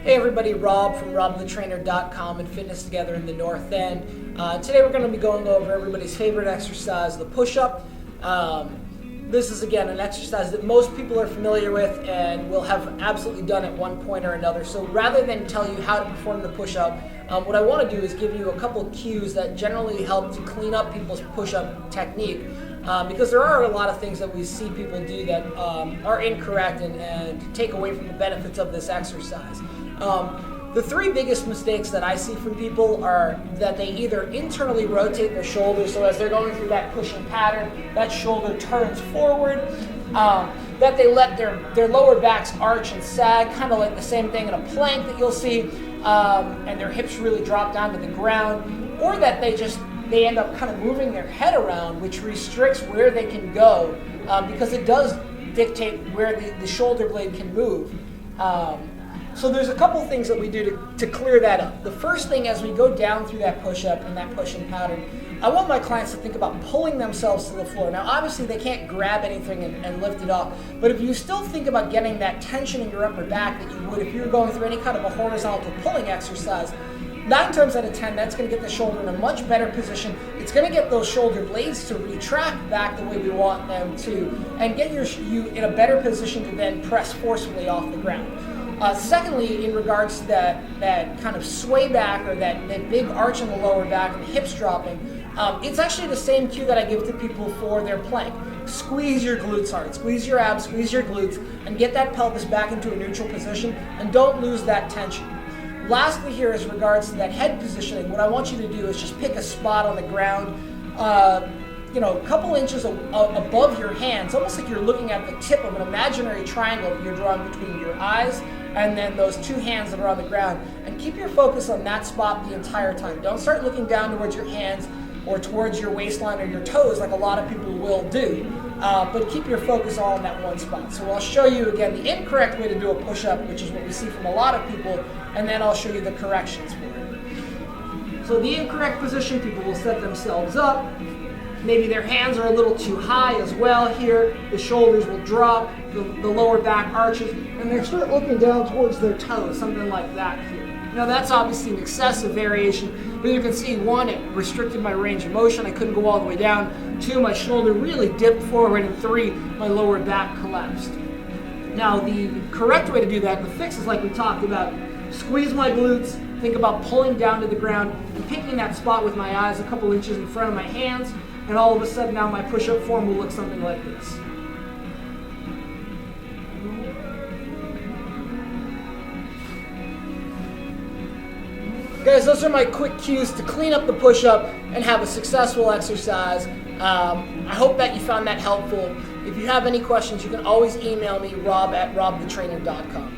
Hey everybody, Rob from robthetrainer.com and Fitness Together in the North End. Today we're going to be going over everybody's favorite exercise, the push-up. This is again an exercise that most people are familiar with and will have absolutely done at one point or another. So rather than tell you how to perform the push-up, what I want to do is give you a couple of cues that generally help to clean up people's push-up technique. Because there are a lot of things that we see people do that are incorrect and take away from the benefits of this exercise. The three biggest mistakes that I see from people are that they either internally rotate their shoulders, so as they're going through that pushing pattern, that shoulder turns forward, that they let their lower backs arch and sag, kind of like the same thing in a plank that you'll see, and their hips really drop down to the ground, or that they end up kind of moving their head around, which restricts where they can go, because it does dictate where the shoulder blade can move. So there's a couple things that we do to clear that up. The first thing, as we go down through that push-up and that pushing pattern, I want my clients to think about pulling themselves to the floor. Now obviously they can't grab anything and lift it up, but if you still think about getting that tension in your upper back that you would if you were going through any kind of a horizontal pulling exercise, 9 times out of 10, that's going to get the shoulder in a much better position. It's going to get those shoulder blades to retract back the way we want them to, and get you in a better position to then press forcefully off the ground. Secondly, in regards to that kind of sway back or that big arch in the lower back and the hips dropping, it's actually the same cue that I give to people for their plank. Squeeze your glutes hard, squeeze your abs, squeeze your glutes, and get that pelvis back into a neutral position, and don't lose that tension. Lastly here, as regards to that head positioning, what I want you to do is just pick a spot on the ground, a couple inches above your hands, almost like you're looking at the tip of an imaginary triangle that you're drawing between your eyes and then those 2 hands that are on the ground. And keep your focus on that spot the entire time. Don't start looking down towards your hands or towards your waistline or your toes like a lot of people will do, but keep your focus all in that one spot. So I'll show you again the incorrect way to do a push-up, which is what we see from a lot of people, and then I'll show you the corrections for it. So the incorrect position, people will set themselves up. Maybe their hands are a little too high as well here. The shoulders will drop, the lower back arches, and they start looking down towards their toes, something like that here. Now that's obviously an excessive variation, but you can see 1, it restricted my range of motion. I couldn't go all the way down. 2, my shoulder really dipped forward, and 3, my lower back collapsed. Now the correct way to do that, the fix is like we talked about. Squeeze my glutes, think about pulling down to the ground and picking that spot with my eyes a couple inches in front of my hands, and all of a sudden now my push-up form will look something like this. Guys, those are my quick cues to clean up the push-up and have a successful exercise. I hope that you found that helpful. If you have any questions, you can always email me, rob@robthetrainer.com.